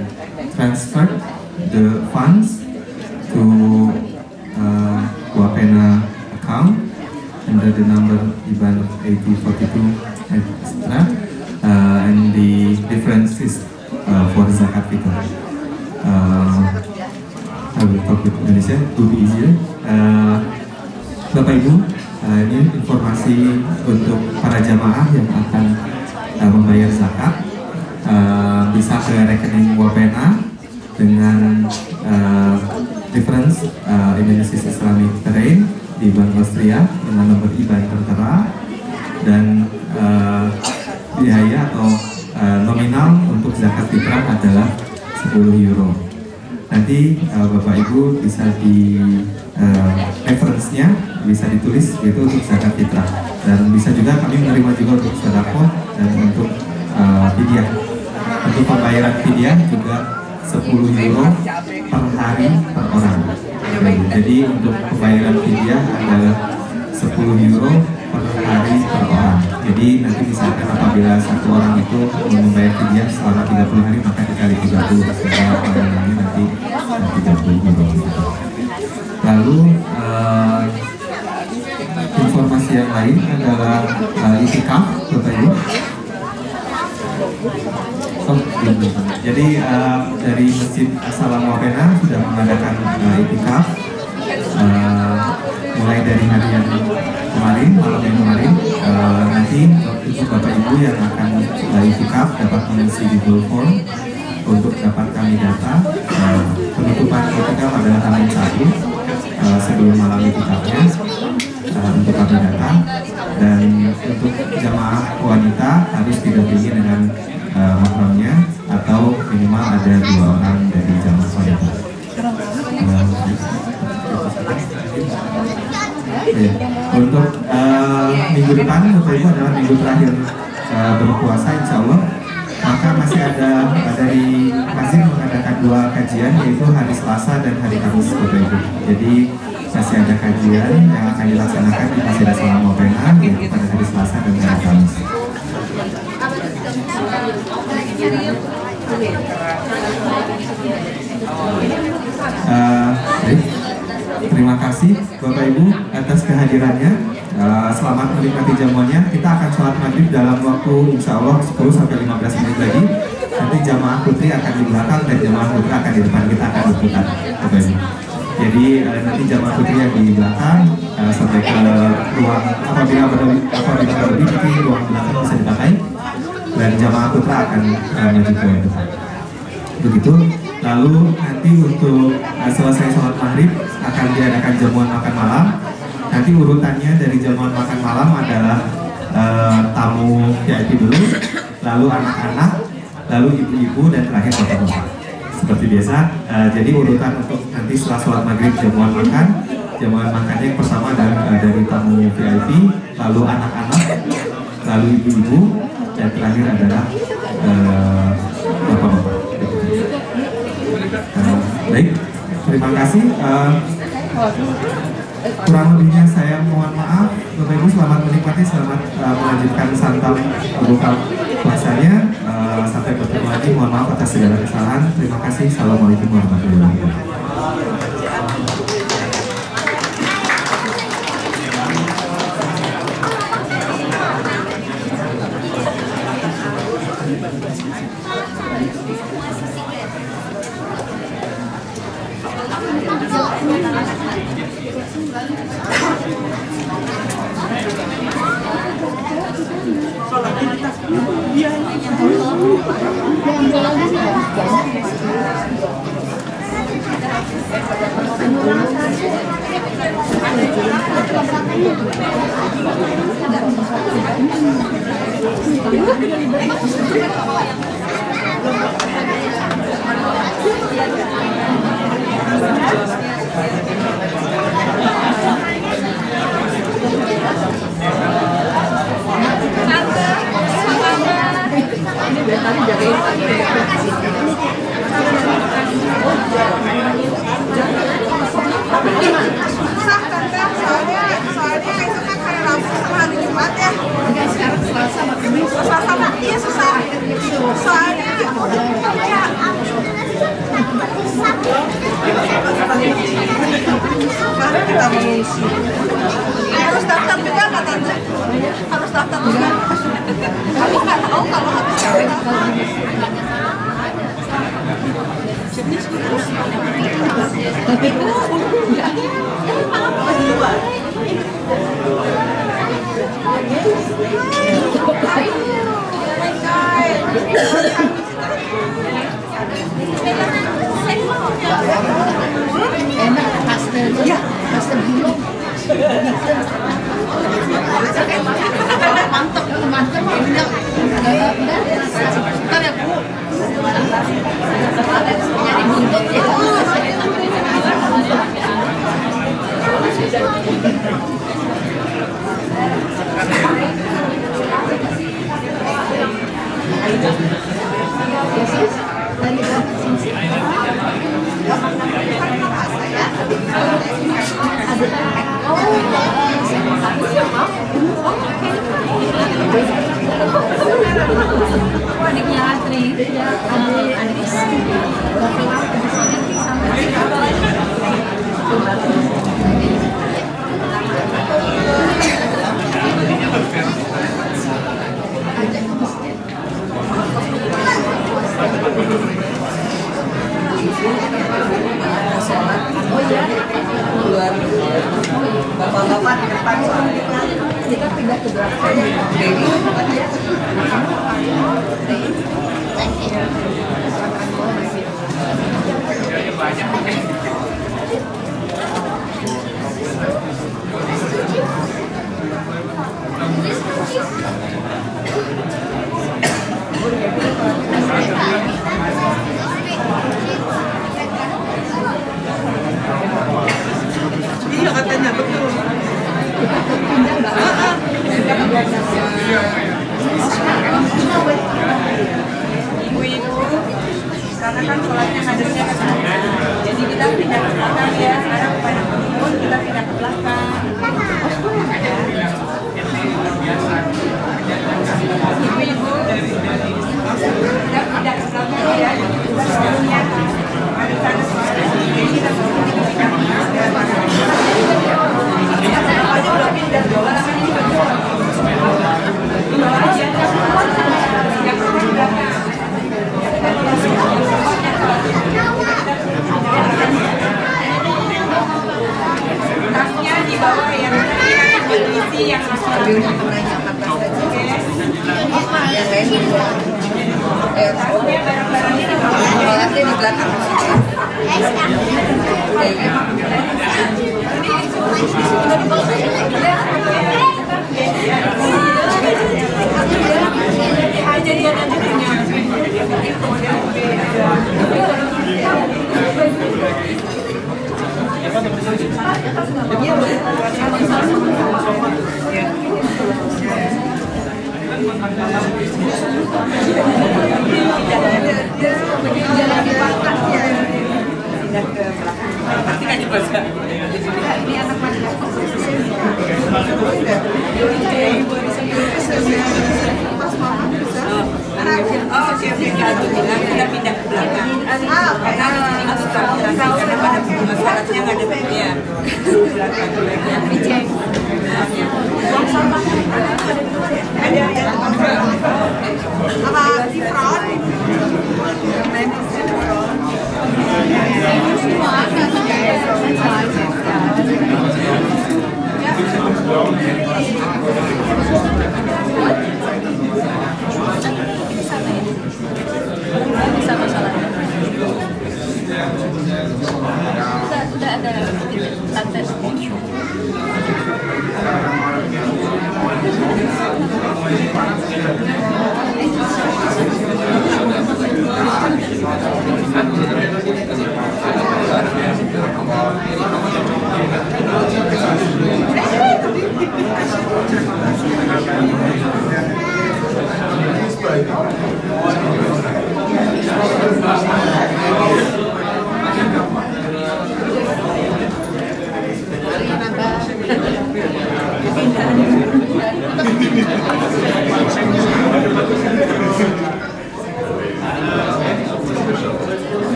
transfer the funds to Wapena account under the number IBAN 8042 etc. And the difference is for zakat fitrah. I will talk with Indonesia to be easier. Bapak Ibu, ini informasi untuk para jamaah yang akan membayar zakat, bisa ke rekening Wapena dengan difference Indonesia Islamic Terrain di Bank Austria dengan nomor IBAN tertera, dan biaya atau nominal untuk zakat fitrah adalah 10 euro. nanti Bapak Ibu bisa di reference-nya bisa ditulis yaitu untuk zakat fitrah, dan bisa juga kami menerima juga untuk sedekah dan untuk fidyah. Untuk pembayaran fidyah juga 10 euro per hari per orang. Jadi untuk pembayaran fidyah adalah 10 euro per hari per orang. Jadi nanti misalkan apabila satu orang itu membayar fidyah selama 30 hari maka dikali 30 sehingga pembayarannya nanti 30 euro. Lalu informasi yang lain adalah itikaf, Bapak Ibu. Jadi dari Masjid As-Salam Wapena sudah mengadakan itikaf mulai dari hari yang kemarin, malam yang kemarin. Nanti untuk Bapak Ibu yang akan itikaf dapat mengisi Google Form untuk dapat kami data. Penutupan itikaf adalah Hamin 1 sebelum malam itikafnya untuk kami data, dan untuk jamaah wanita harus didampingi dengan mahramnya atau minimal ada 2 orang dari jamaah wanita. Untuk minggu depan, Bapak Ibu, adalah minggu terakhir berpuasa, insya Allah. Maka masih ada dari masjid mengadakan 2 kajian, yaitu hari Selasa dan hari Kamis, Bapak Ibu. Jadi masih ada kajian yang akan dilaksanakan di Masjid As-Salam Wapena, yaitu pada hari Selasa dan hari Kamis. Terima kasih Bapak Ibu atas kehadirannya. Selamat menikmati jamuannya. Kita akan sholat maghrib dalam waktu insya Allah 10-15 menit lagi. Nanti jamaah putri akan di belakang dan jamaah putra akan di depan. Kita akan berputar, Bapak Ibu. Jadi nanti jamaah putri yang di belakang sampai ke ruang apabila berlebih nanti ruang belakang bisa dipakai, dan jamaah putra akan maju ke depan. Begitu. Lalu nanti untuk selesai sholat maghrib akan diadakan jamuan makan malam. Nanti urutannya dari jamuan makan malam adalah tamu VIP dulu, lalu anak-anak, lalu ibu-ibu, dan terakhir bapak-bapak. Seperti biasa. Jadi urutan untuk nanti setelah sholat maghrib jamuan makan. Jamuan makannya yang pertama dari tamu VIP, lalu anak-anak, lalu ibu-ibu, dan terakhir adalah bapak-bapak. Baik, terima kasih. Kurang lebihnya saya mohon maaf. Bapak Ibu, selamat menikmati, selamat melanjutkan santap buka puasanya. Sampai bertemu lagi. Mohon maaf atas segala kesalahan. Terima kasih. Assalamualaikum warahmatullahi wabarakatuh. Harus daftar juga nggak Tante? Harus daftar juga. Aku nggak tahu kalau harus daftar. Enak pastel ya, pastel belum. Mantap, mantap, enak. Ntar ya Bu. Nyari buntut ya. pindah ke belakang. Iya katanya betul. Ibu-ibu, karena kan sholatnya ngadepnya ke sana, jadi kita pindah ke belakang ya. Sekarang pada pun kita pindah ke belakang. Ibu-ibu, kita pindah ke belakang ya. Sebelumnya ada sana sholatnya, jadi kita pindah ke belakang. Tasnya di bawah ya, nanti yang tasnya barang-barangnya di bawah, di belakang. Ini anak mana? Oh, siap jatuh bilang kita pindah ke belakang. Karena di sini masuk ke belakang karena pada masalahnya nggak ada ya. Dicek. Buang sampah ada apa di front? Bisa masalahnya. Udah ada tante.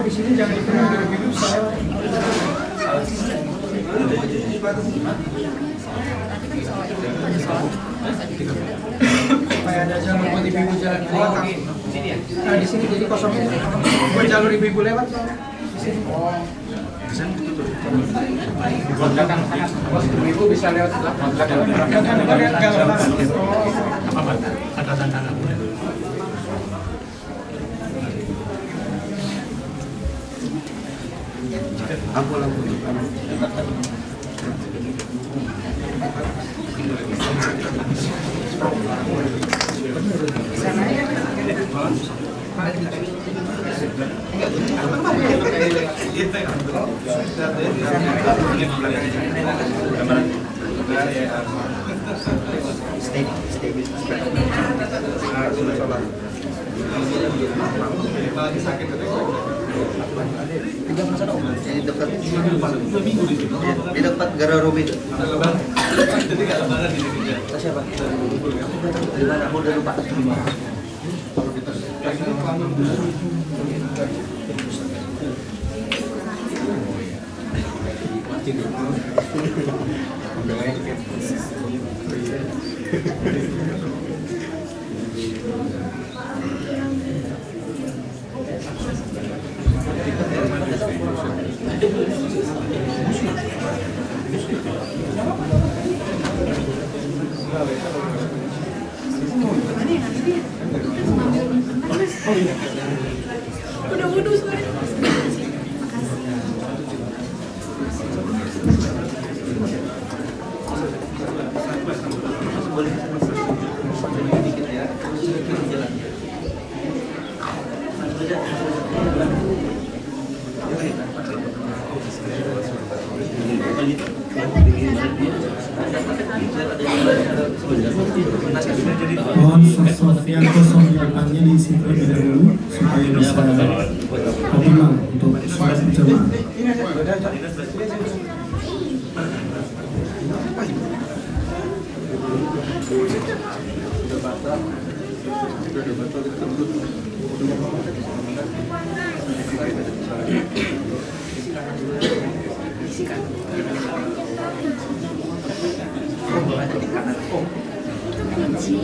Di sini jangan dipenuhi gitu saya. Supaya ada jalan buat ibu jalan keluar. Nah, di sini jadi kosongnya. Buat jalur ibu-ibu lewat. Oh. Di belakang sana. Ibu bisa lewat belakang. Apa? Ada tanda-tanda. Aku di dekat Gara Robi itu. Siapa? Di mana? Aku udah lupa. Udah wudhu sekarang. Mohon sosok yang kosong di depannya diisi terlebih dahulu supaya bisa optimal untuk sholat berjamaah.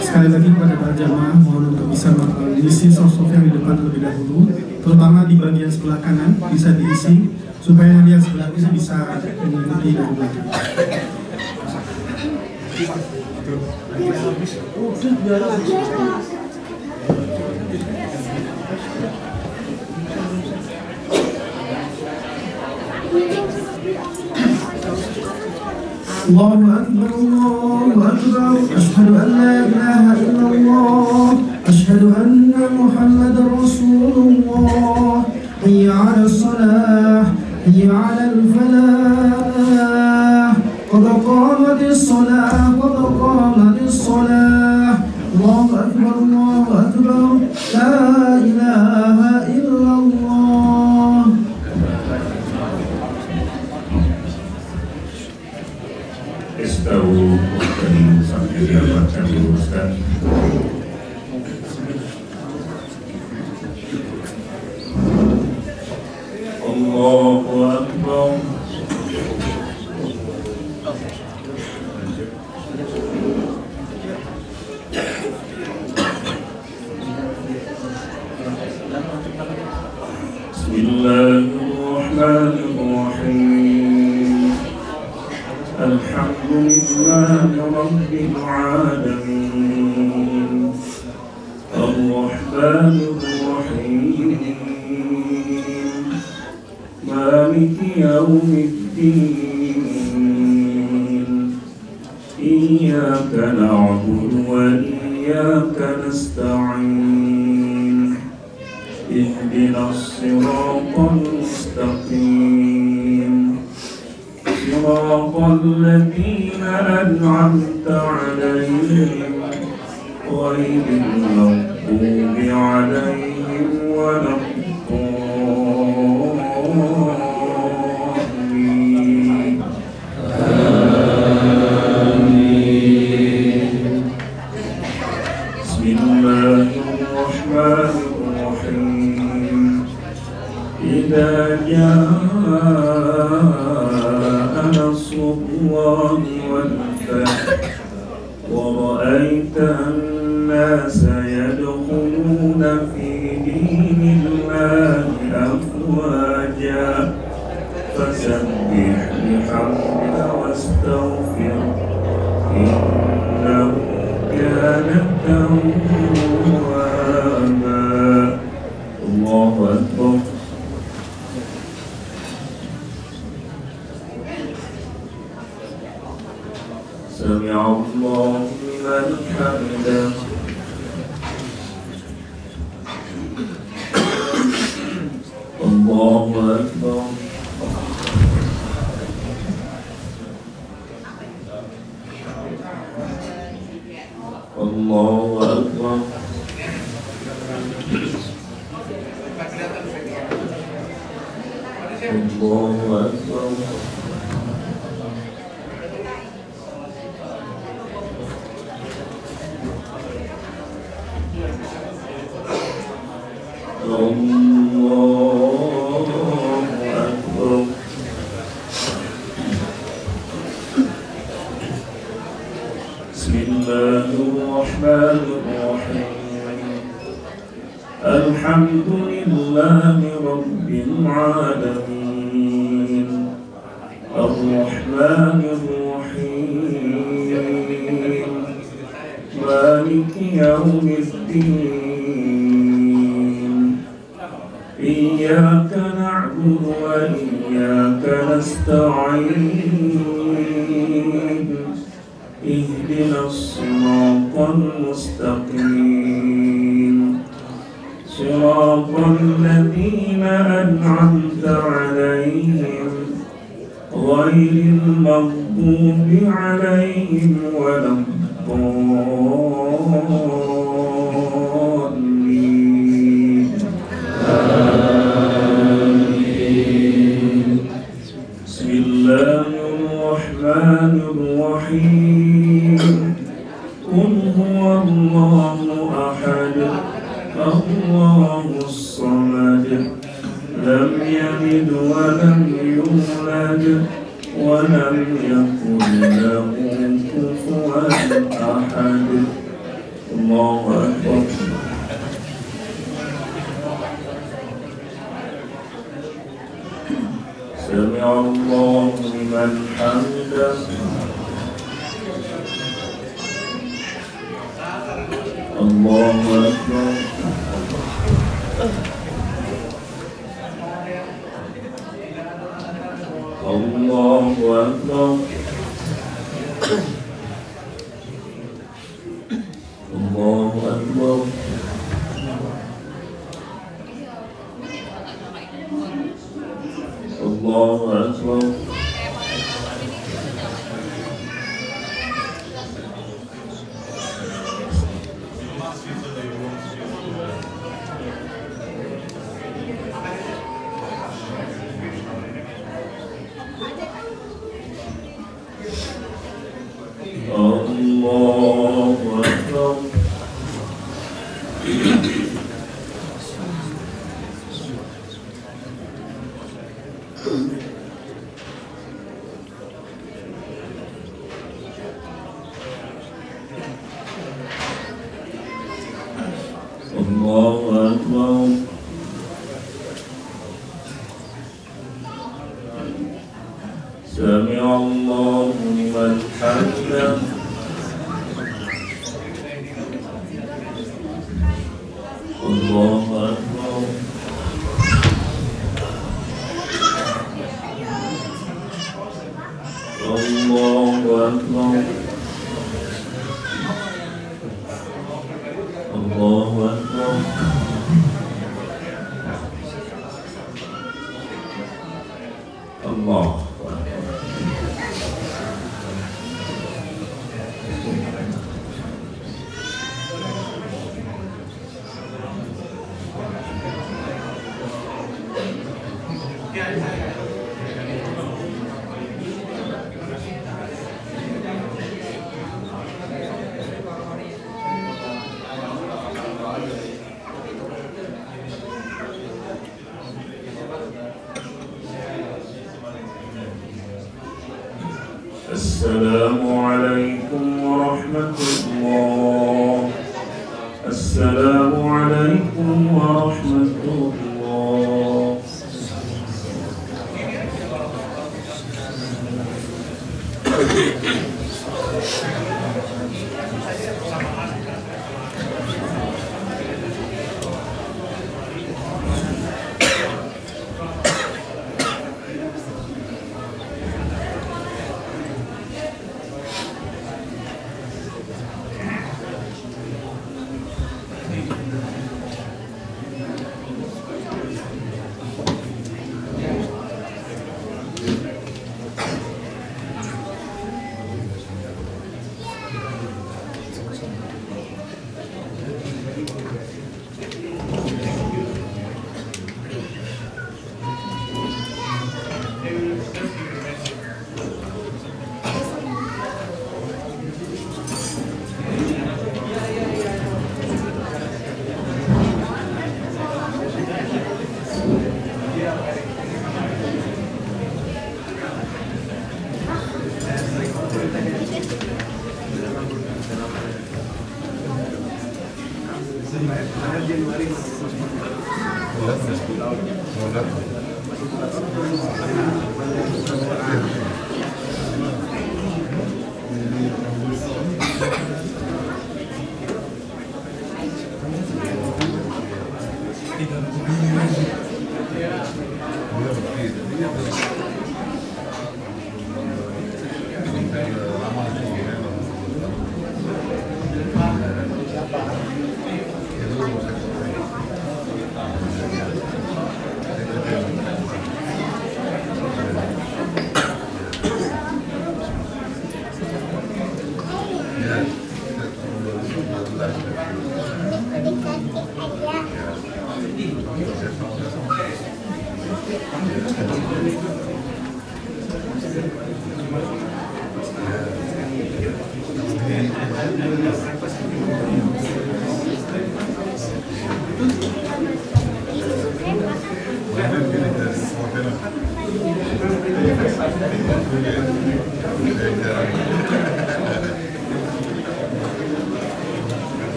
Sekali lagi kepada para jamaah, mohon untuk bisa mengisi sosok yang di depan terlebih dahulu, terutama di bagian sebelah kanan bisa diisi supaya yang sebelah kiri bisa mengikuti dari belakang. Allahu Akbar, Allahu Akbar, asyhadu an la ilaha illallah, asyhadu anna Muhammadar Rasulullah, hayya 'alas salah, hayya 'alal falah, qad qamatis salah, qad qamatis salah, Allahu Akbar, Allahu Akbar, la ilaha illallah. Istawu dan sambil dapatkan luruskan. Allahu Akbar. Bismillahirrahmanirrahim. Alhamdulillahi Rabbil Alamin, Ar-Rahmanir Rahim, Maliki Yawmiddin, Iyyaka na'budu wa iyyaka nasta'in, Ihdinas siratal mustaqim, صراط الذين أنعمت عليهم غير المغضوب عليهم ولا الضالين. بسم الله الرحمن الرحيم. إذا جاء نصر الله والفتح ورأيت رأيت الناس يدخلون في دين الله أفواجا فسبح بحمدك واستغفر إنه كان توابا. الله أكبر. سمع الله لمن حمده. الله أكبر. الله أكبر. الله أكبر. بسم الله الرحمن الرحيم. الحمد لله رب العالمين الرحمن الرحيم مالك يوم الدين إياك نعبد وإياك نستعين اهدنا الصراط المستقيم صراط الذين أنعمت عليهم غير المغضوب عليهم ولا الضالين. آمين. بسم الله الرحمن الرحيم. قل هو الله أحد الله الصمد لم يلد ولم يولد ولم يكن له كفوا أحد. الله أكبر. سمع الله لمن حمده. الله أكبر. الله أكبر. الله أكبر. الله أكبر. الله أكبر. الله أكبر. سمع الله لمن حمده. الله أكبر. الله أكبر. الله أكبر. الله الله. السلام عليكم ورحمة الله.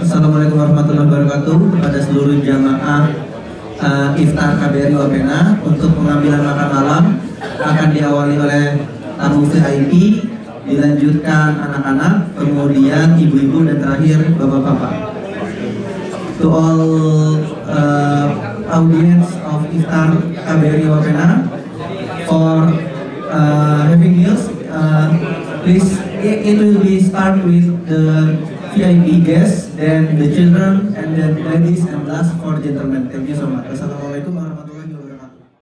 Assalamualaikum warahmatullahi wabarakatuh. Kepada seluruh jamaah Iftar KBRI Wapena, untuk pengambilan makan malam akan diawali oleh tamu VIP, dilanjutkan anak-anak, kemudian ibu-ibu, dan terakhir bapak-bapak. To all audience of Iftar KBRI Wapena, for having meals, please, it will be start with the VIP guests, then the children, and then ladies, and last for gentlemen. Thank you so much. Assalamualaikum.